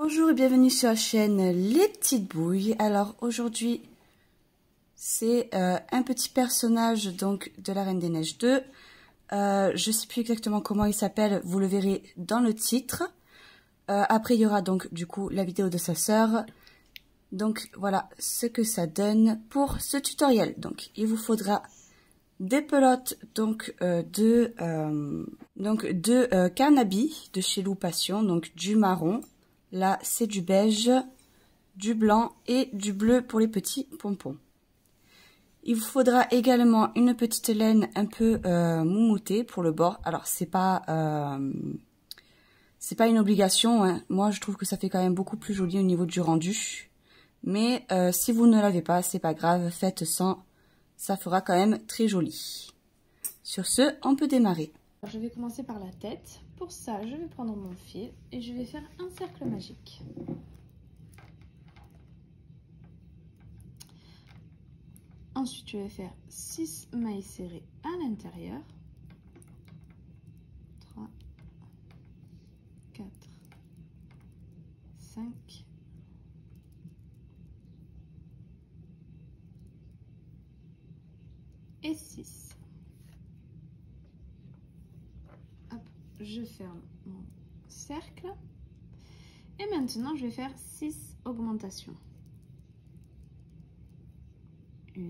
Bonjour et bienvenue sur la chaîne Les Petites Bouilles. Alors aujourd'hui c'est un petit personnage donc de la Reine des Neiges 2. Je sais plus exactement comment il s'appelle, vous le verrez dans le titre. Après il y aura donc du coup la vidéo de sa sœur. Donc voilà ce que ça donne pour ce tutoriel. Donc il vous faudra des pelotes donc de Carnaby de chez Lou Passion, donc du marron. Là, c'est du beige, du blanc et du bleu pour les petits pompons. Il vous faudra également une petite laine un peu moumoutée pour le bord. Alors, c'est pas une obligation, hein. Moi, je trouve que ça fait quand même beaucoup plus joli au niveau du rendu. Mais si vous ne l'avez pas, c'est pas grave, faites sans. Ça fera quand même très joli. Sur ce, on peut démarrer. Je vais commencer par la tête. Pour ça, je vais prendre mon fil et je vais faire un cercle magique. Ensuite, je vais faire 6 mailles serrées à l'intérieur. 3, 4, 5, et 6. Je ferme mon cercle et maintenant je vais faire 6 augmentations. 1,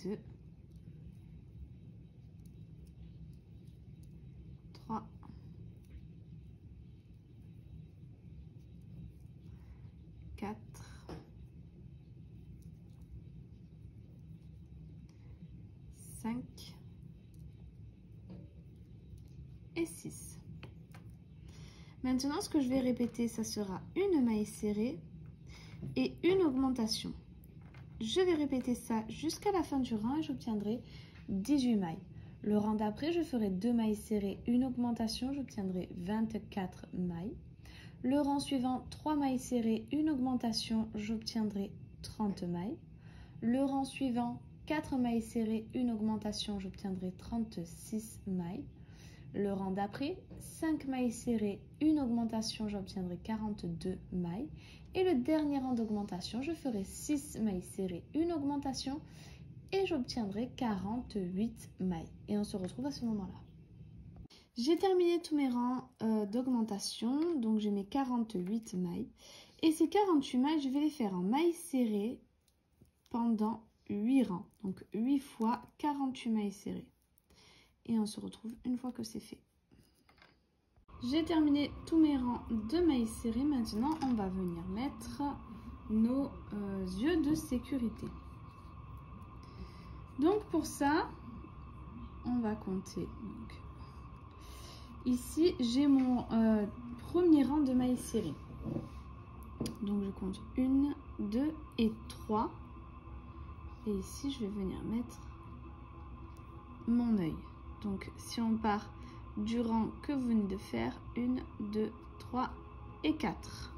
2, 3, 4, 5 et 6. Maintenant, ce que je vais répéter, ça sera une maille serrée et une augmentation. Je vais répéter ça jusqu'à la fin du rang et j'obtiendrai 18 mailles. Le rang d'après, je ferai 2 mailles serrées, une augmentation, j'obtiendrai 24 mailles. Le rang suivant, 3 mailles serrées, une augmentation, j'obtiendrai 30 mailles. Le rang suivant, 4 mailles serrées, une augmentation, j'obtiendrai 36 mailles. Le rang d'après, 5 mailles serrées, une augmentation, j'obtiendrai 42 mailles. Et le dernier rang d'augmentation, je ferai 6 mailles serrées, une augmentation et j'obtiendrai 48 mailles. Et on se retrouve à ce moment-là. J'ai terminé tous mes rangs d'augmentation, donc j'ai mes 48 mailles. Et ces 48 mailles, je vais les faire en mailles serrées pendant 8 rangs. Donc 8 fois 48 mailles serrées. Et on se retrouve une fois que c'est fait. J'ai terminé tous mes rangs de mailles serrées. Maintenant, on va venir mettre nos yeux de sécurité. Donc pour ça, on va compter. Donc, ici, j'ai mon premier rang de mailles serrées. Donc je compte 1, 2 et 3. Et ici, je vais venir mettre mon œil. Donc si on part du rang que vous venez de faire, 1, 2, 3 et 4.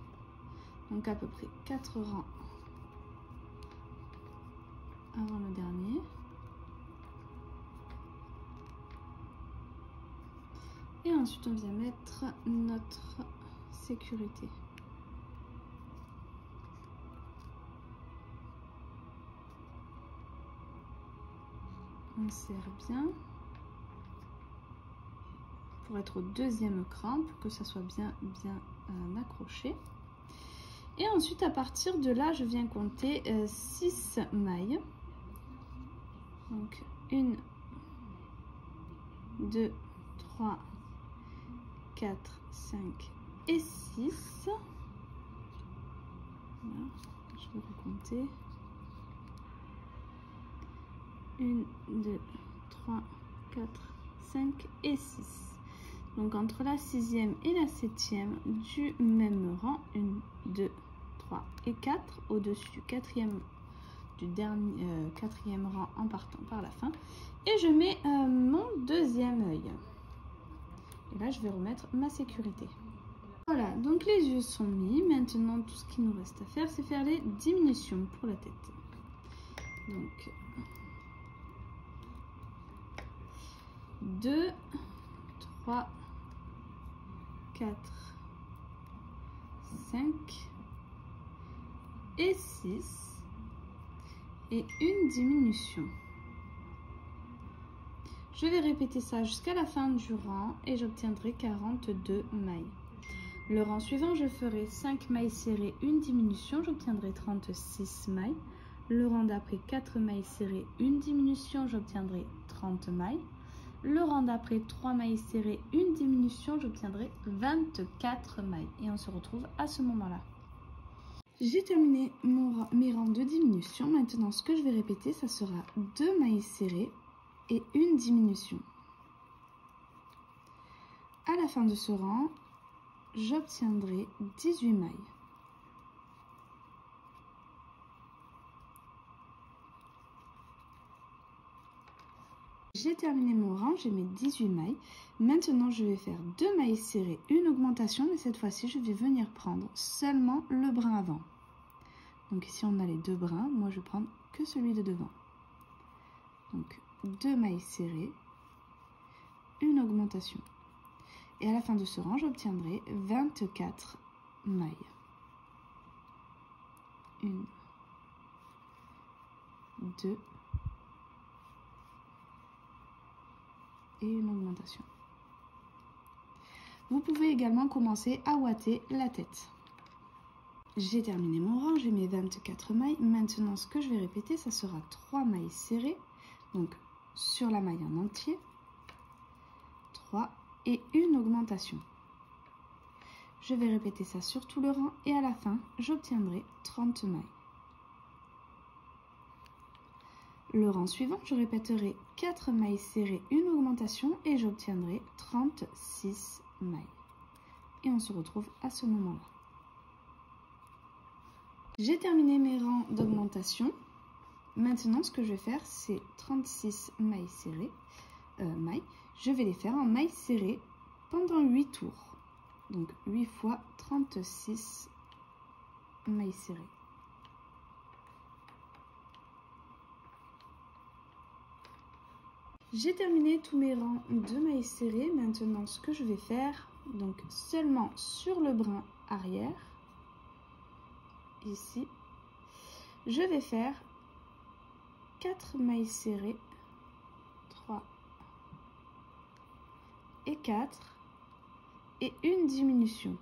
Donc à peu près 4 rangs avant le dernier. Et ensuite on vient mettre notre sécurité. On serre bien. Pour être au deuxième cran, pour que ça soit bien accroché. Et ensuite, à partir de là, je viens compter 6 mailles. Donc, 1, 2, 3, 4, 5 et 6. Voilà, je vais recompter. 1, 2, 3, 4, 5 et 6. Donc entre la 6e et la 7e du même rang, 1, 2, 3 et 4, au-dessus du quatrième rang en partant par la fin. Et je mets mon deuxième œil. Et là, je vais remettre ma sécurité. Voilà, donc les yeux sont mis. Maintenant, tout ce qu'il nous reste à faire, c'est faire les diminutions pour la tête. Donc, 2, 3, 4, 5 et 6 et une diminution. Je vais répéter ça jusqu'à la fin du rang et j'obtiendrai 42 mailles. Le rang suivant, je ferai 5 mailles serrées, une diminution, j'obtiendrai 36 mailles. Le rang d'après, 4 mailles serrées, une diminution, j'obtiendrai 30 mailles. Le rang d'après, 3 mailles serrées, une diminution, j'obtiendrai 24 mailles. Et on se retrouve à ce moment-là. J'ai terminé mes rangs de diminution. Maintenant, ce que je vais répéter, ça sera 2 mailles serrées et une diminution. À la fin de ce rang, j'obtiendrai 18 mailles. J'ai terminé mon rang, j'ai mes 18 mailles. Maintenant, je vais faire 2 mailles serrées, une augmentation, mais cette fois-ci, je vais venir prendre seulement le brin avant. Donc ici, on a les deux brins. Moi, je vais prendre que celui de devant. Donc, 2 mailles serrées, une augmentation. Et à la fin de ce rang, j'obtiendrai 24 mailles. 1, 2 et une augmentation. Vous pouvez également commencer à ouater la tête. J'ai terminé mon rang, j'ai mes 24 mailles. Maintenant, ce que je vais répéter, ça sera 3 mailles serrées, donc sur la maille en entier, 3 et une augmentation. Je vais répéter ça sur tout le rang et à la fin, j'obtiendrai 30 mailles. Le rang suivant, je répéterai 4 mailles serrées, une augmentation et j'obtiendrai 36 mailles. Et on se retrouve à ce moment-là. J'ai terminé mes rangs d'augmentation. Maintenant, ce que je vais faire, c'est 36 mailles serrées. Je vais les faire en mailles serrées pendant 8 tours. Donc 8 fois 36 mailles serrées. J'ai terminé tous mes rangs de mailles serrées. Maintenant, ce que je vais faire, donc seulement sur le brin arrière, ici, je vais faire 4 mailles serrées, 3 et 4, et une diminution.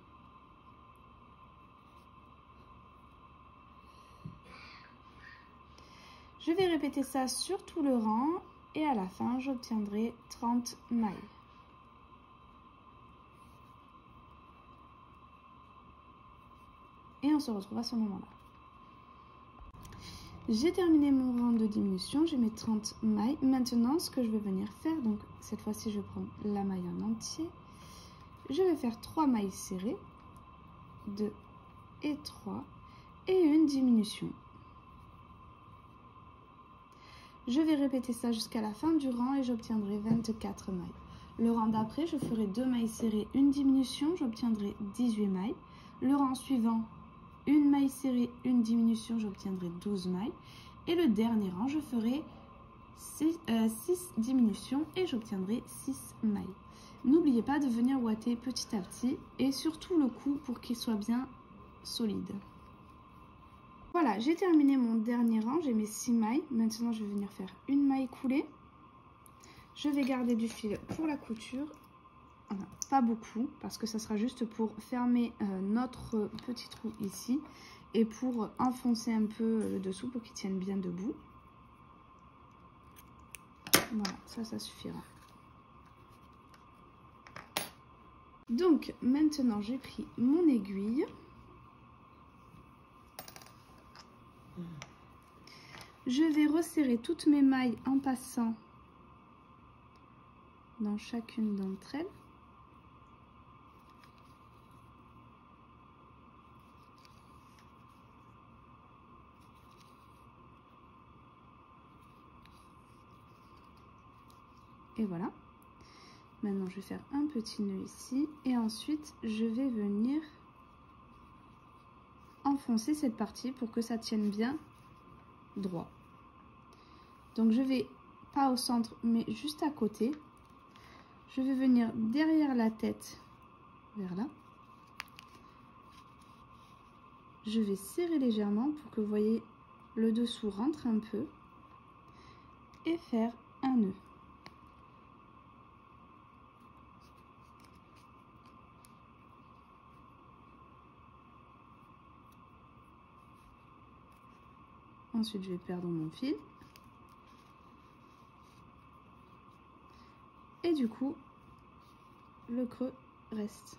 Je vais répéter ça sur tout le rang et à la fin, j'obtiendrai 30 mailles. Et on se retrouve à ce moment-là. J'ai terminé mon rang de diminution, j'ai mes 30 mailles. Maintenant, ce que je vais venir faire, donc cette fois-ci, je vais prendre la maille en entier. Je vais faire 3 mailles serrées, 2 et 3, et une diminution. Je vais répéter ça jusqu'à la fin du rang et j'obtiendrai 24 mailles. Le rang d'après, je ferai 2 mailles serrées, une diminution, j'obtiendrai 18 mailles. Le rang suivant, une maille serrée, une diminution, j'obtiendrai 12 mailles. Et le dernier rang, je ferai 6 diminutions et j'obtiendrai 6 mailles. N'oubliez pas de venir ouater petit à petit et surtout le cou pour qu'il soit bien solide. Voilà, j'ai terminé mon dernier rang, j'ai mes 6 mailles. Maintenant, je vais venir faire une maille coulée. Je vais garder du fil pour la couture. Enfin, pas beaucoup, parce que ça sera juste pour fermer notre petit trou ici et pour enfoncer un peu le dessous pour qu'il tienne bien debout. Voilà, ça suffira. Donc, maintenant, j'ai pris mon aiguille. Je vais resserrer toutes mes mailles en passant dans chacune d'entre elles. Et voilà. Maintenant, je vais faire un petit nœud ici et ensuite, je vais venir enfoncer cette partie pour que ça tienne bien droit. Donc, je vais pas au centre, mais juste à côté Je vais venir derrière la tête, vers là. Je vais serrer légèrement pour que vous voyez le dessous rentre un peu et faire un nœud. Ensuite, je vais perdre mon fil. Et du coup, le creux reste.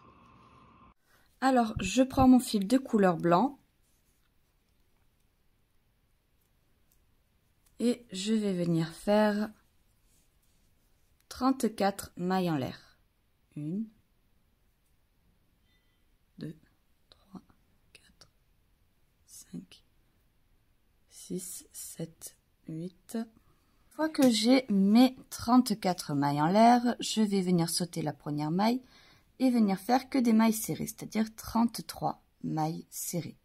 Alors, je prends mon fil de couleur blanc. Et je vais venir faire 34 mailles en l'air. 1, 2, 3, 4, 5, 6, 7, 8. Une fois que j'ai mes 34 mailles en l'air, je vais venir sauter la première maille et venir faire que des mailles serrées, c'est-à-dire 33 mailles serrées.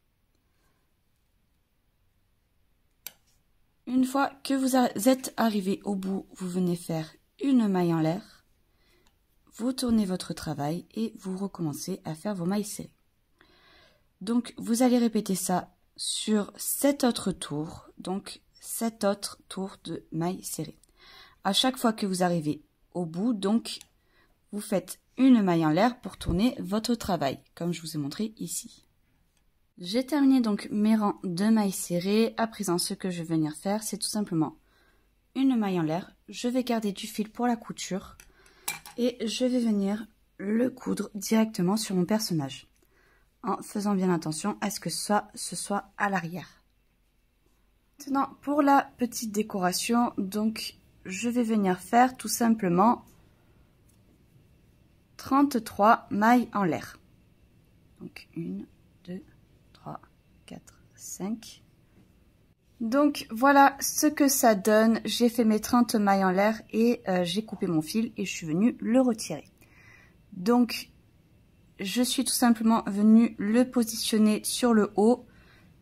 Une fois que vous êtes arrivé au bout, vous venez faire une maille en l'air, vous tournez votre travail et vous recommencez à faire vos mailles serrées. Donc vous allez répéter ça sur 7 autres tours, donc 7 autres tours de mailles serrées. À chaque fois que vous arrivez au bout, donc vous faites une maille en l'air pour tourner votre travail, comme je vous ai montré ici. J'ai terminé donc mes rangs de mailles serrées. À présent, ce que je vais venir faire, c'est tout simplement une maille en l'air. Je vais garder du fil pour la couture et je vais venir le coudre directement sur mon personnage, en faisant bien attention à ce que ce soit à l'arrière. Maintenant, pour la petite décoration, donc je vais venir faire tout simplement 33 mailles en l'air. Donc 1, 2, 3, 4, 5. Donc voilà ce que ça donne. J'ai fait mes 30 mailles en l'air et j'ai coupé mon fil et je suis venue le retirer. Donc je suis tout simplement venue le positionner sur le haut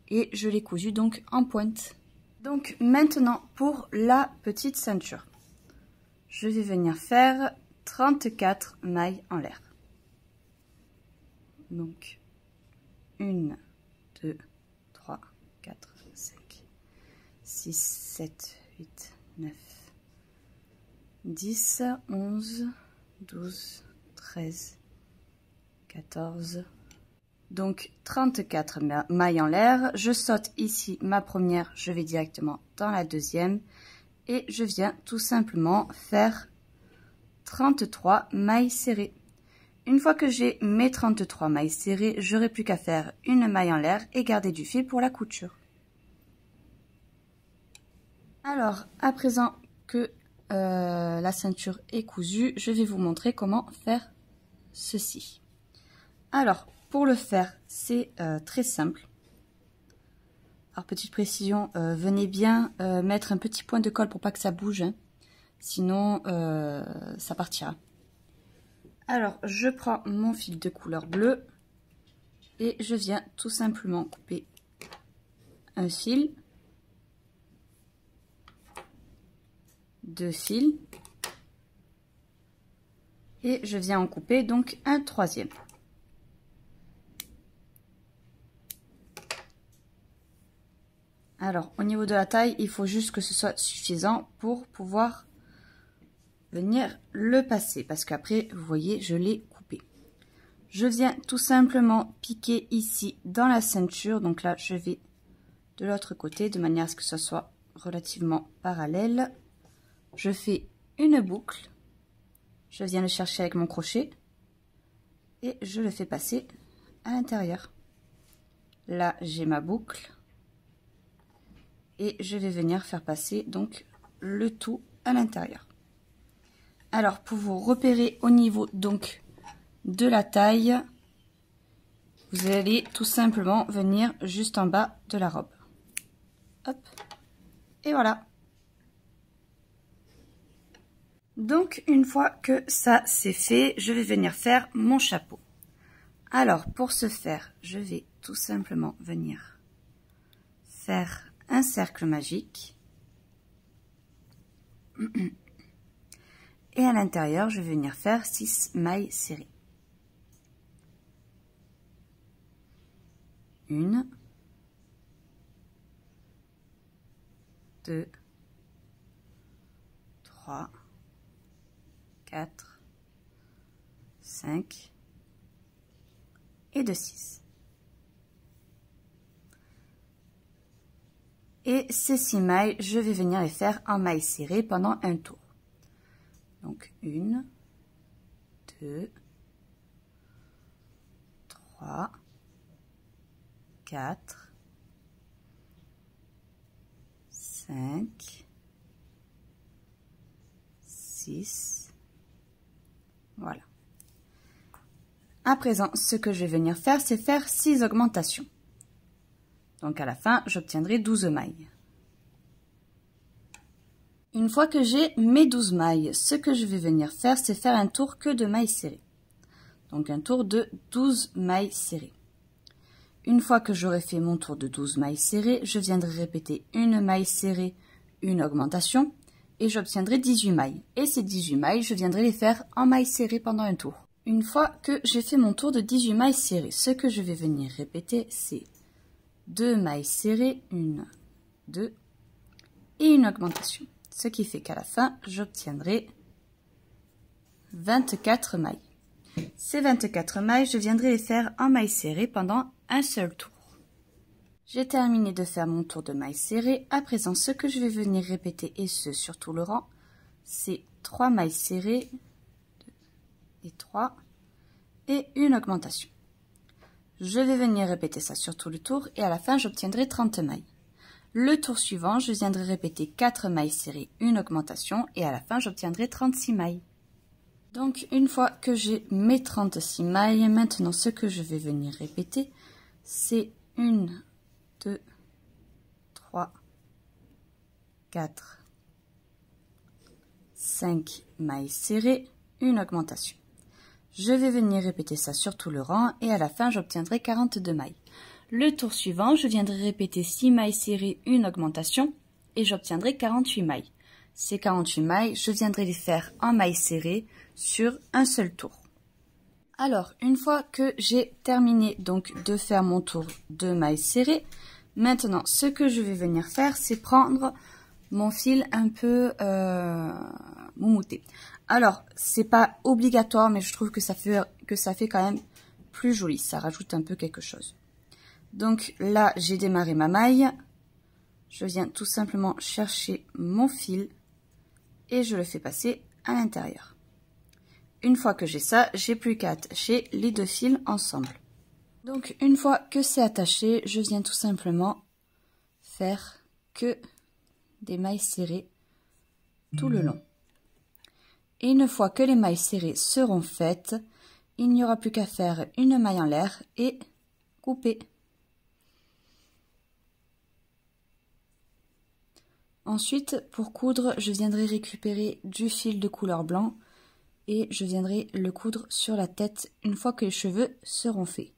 et je l'ai cousu donc en pointe. Donc maintenant pour la petite ceinture, je vais venir faire 34 mailles en l'air. Donc 1, 2, 3, 4, 5, 6, 7, 8, 9, 10, 11, 12, 13, 14. Donc 34 mailles en l'air. Je saute ici ma première, je vais directement dans la deuxième et je viens tout simplement faire 33 mailles serrées. Une fois que j'ai mes 33 mailles serrées, j'aurai plus qu'à faire une maille en l'air et garder du fil pour la couture. Alors, à présent que la ceinture est cousue, je vais vous montrer comment faire ceci. Alors, pour le faire, c'est très simple. Alors, petite précision, venez bien mettre un petit point de colle pour pas que ça bouge, hein. Sinon ça partira. Alors, je prends mon fil de couleur bleue et je viens tout simplement couper un fil, deux fils et je viens en couper donc un troisième. Alors, au niveau de la taille, il faut juste que ce soit suffisant pour pouvoir venir le passer, parce qu'après, vous voyez, je l'ai coupé. Je viens tout simplement piquer ici dans la ceinture. Donc là, je vais de l'autre côté, de manière à ce que ce soit relativement parallèle. Je fais une boucle. Je viens le chercher avec mon crochet. Et je le fais passer à l'intérieur. Là, j'ai ma boucle. Et je vais venir faire passer donc le tout à l'intérieur. Alors pour vous repérer au niveau donc de la taille, vous allez tout simplement venir juste en bas de la robe. Hop, et voilà. Donc une fois que ça c'est fait, je vais venir faire mon chapeau. Alors pour ce faire, je vais tout simplement venir faire un cercle magique. Et à l'intérieur, je vais venir faire 6 mailles serrées. 1, 2, 3, 4, 5 et de 6. Et ces 6 mailles, je vais venir les faire en mailles serrées pendant un tour. Donc 1, 2, 3, 4, 5, 6, voilà. À présent, ce que je vais venir faire, c'est faire 6 augmentations. Donc à la fin, j'obtiendrai 12 mailles. Une fois que j'ai mes 12 mailles, ce que je vais venir faire, c'est faire un tour que de mailles serrées. Donc un tour de 12 mailles serrées. Une fois que j'aurai fait mon tour de 12 mailles serrées, je viendrai répéter une maille serrée, une augmentation, et j'obtiendrai 18 mailles. Et ces 18 mailles, je viendrai les faire en mailles serrées pendant un tour. Une fois que j'ai fait mon tour de 18 mailles serrées, ce que je vais venir répéter, c'est 2 mailles serrées, 1, 2, et une augmentation. Ce qui fait qu'à la fin, j'obtiendrai 24 mailles. Ces 24 mailles, je viendrai les faire en mailles serrées pendant un seul tour. J'ai terminé de faire mon tour de mailles serrées. À présent, ce que je vais venir répéter, et ce sur tout le rang, c'est 3 mailles serrées, 2 et 3, et une augmentation. Je vais venir répéter ça sur tout le tour, et à la fin, j'obtiendrai 30 mailles. Le tour suivant, je viendrai répéter 4 mailles serrées, une augmentation, et à la fin, j'obtiendrai 36 mailles. Donc, une fois que j'ai mes 36 mailles, maintenant, ce que je vais venir répéter, c'est 1, 2, 3, 4, 5 mailles serrées, une augmentation. Je vais venir répéter ça sur tout le rang, et à la fin, j'obtiendrai 42 mailles. Le tour suivant, je viendrai répéter 6 mailles serrées, une augmentation, et j'obtiendrai 48 mailles. Ces 48 mailles, je viendrai les faire en mailles serrées sur un seul tour. Alors, une fois que j'ai terminé donc de faire mon tour de mailles serrées, maintenant, ce que je vais venir faire, c'est prendre mon fil un peu moumouté. Alors, c'est pas obligatoire, mais je trouve que ça fait quand même plus joli. Ça rajoute un peu quelque chose. Donc là, j'ai démarré ma maille. Je viens tout simplement chercher mon fil et je le fais passer à l'intérieur. Une fois que j'ai ça, j'ai plus qu'à attacher les deux fils ensemble. Donc une fois que c'est attaché, je viens tout simplement faire que des mailles serrées tout le long. Et une fois que les mailles serrées seront faites, il n'y aura plus qu'à faire une maille en l'air et couper. Ensuite, pour coudre, je viendrai récupérer du fil de couleur blanc et je viendrai le coudre sur la tête une fois que les cheveux seront faits.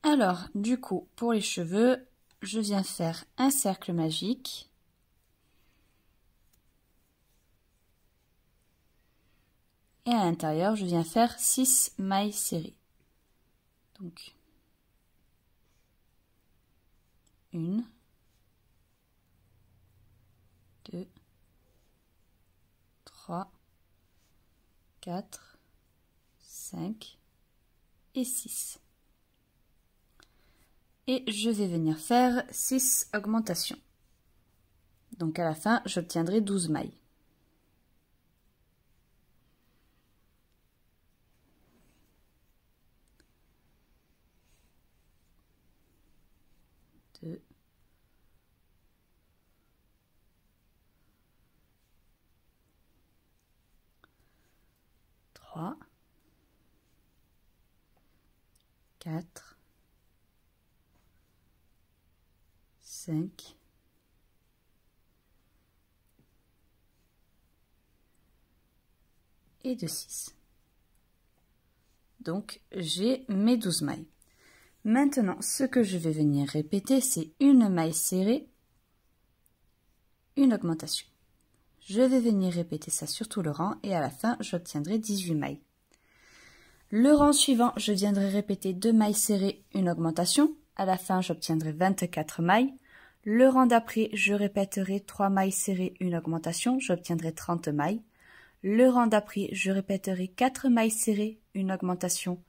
Alors, du coup, pour les cheveux, je viens faire un cercle magique. Et à l'intérieur, je viens faire 6 mailles serrées. Donc, 1, 2, 3, 4, 5 et 6. Et je vais venir faire 6 augmentations. Donc à la fin, j'obtiendrai 12 mailles. 2, 3, 4, 5 et de 6. Donc j'ai mes 12 mailles. Maintenant, ce que je vais venir répéter, c'est une maille serrée, une augmentation. Je vais venir répéter ça sur tout le rang et à la fin, j'obtiendrai 18 mailles. Le rang suivant, je viendrai répéter 2 mailles serrées, une augmentation. À la fin, j'obtiendrai 24 mailles. Le rang d'après, je répéterai 3 mailles serrées, une augmentation, j'obtiendrai 30 mailles. Le rang d'après, je répéterai 4 mailles serrées, une augmentation,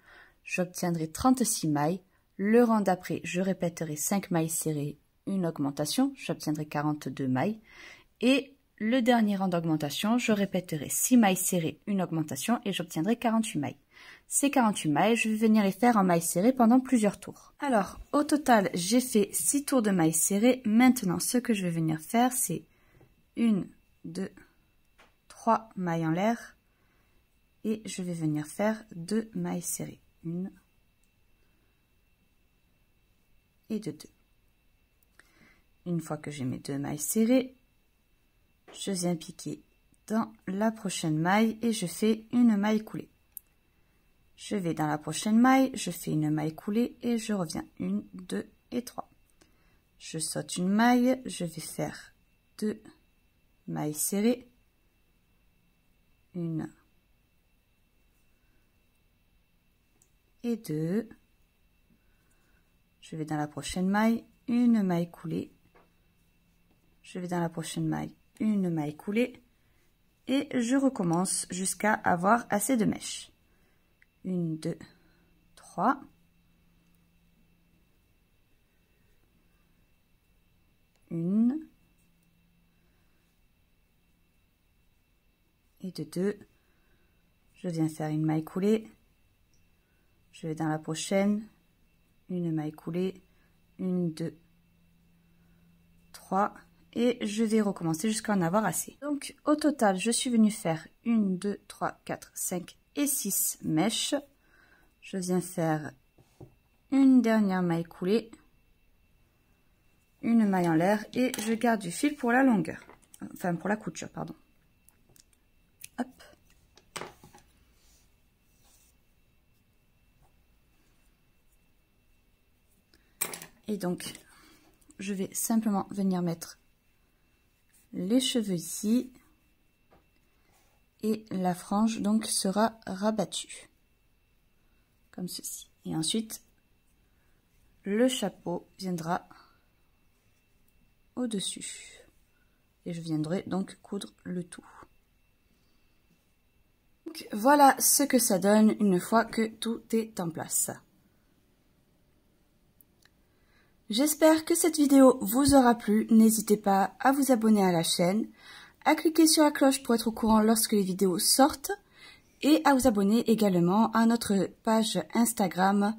j'obtiendrai 36 mailles. Le rang d'après, je répéterai 5 mailles serrées, une augmentation, j'obtiendrai 42 mailles. Et le dernier rang d'augmentation, je répéterai 6 mailles serrées, une augmentation et j'obtiendrai 48 mailles. Ces 48 mailles, je vais venir les faire en mailles serrées pendant plusieurs tours. Alors, au total, j'ai fait 6 tours de mailles serrées. Maintenant, ce que je vais venir faire, c'est 1, 2, 3 mailles en l'air. Et je vais venir faire 2 mailles serrées. 1 et 2. Une fois que j'ai mes 2 mailles serrées, je viens piquer dans la prochaine maille et je fais une maille coulée. Je vais dans la prochaine maille, je fais une maille coulée et je reviens 1, 2 et 3. Je saute une maille, je vais faire 2 mailles serrées, 1 et 2. Je vais dans la prochaine maille, une maille coulée. Je vais dans la prochaine maille, une maille coulée et je recommence jusqu'à avoir assez de mèches. 1, 2, 3. Une et de 2. Je viens faire une maille coulée. Je vais dans la prochaine, une maille coulée, 1, 2, 3 et je vais recommencer jusqu'à en avoir assez. Donc au total, je suis venue faire 1, 2, 3, 4, 5 et 6 mèches. Je viens faire une dernière maille coulée, une maille en l'air et je garde du fil pour la longueur, enfin pour la couture, pardon. Hop. Et donc, je vais simplement venir mettre les cheveux ici et la frange donc sera rabattue comme ceci. Et ensuite, le chapeau viendra au-dessus et je viendrai donc coudre le tout. Donc, voilà ce que ça donne une fois que tout est en place. J'espère que cette vidéo vous aura plu. N'hésitez pas à vous abonner à la chaîne, à cliquer sur la cloche pour être au courant lorsque les vidéos sortent et à vous abonner également à notre page Instagram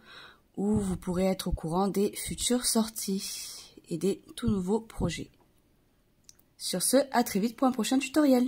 où vous pourrez être au courant des futures sorties et des tout nouveaux projets. Sur ce, à très vite pour un prochain tutoriel.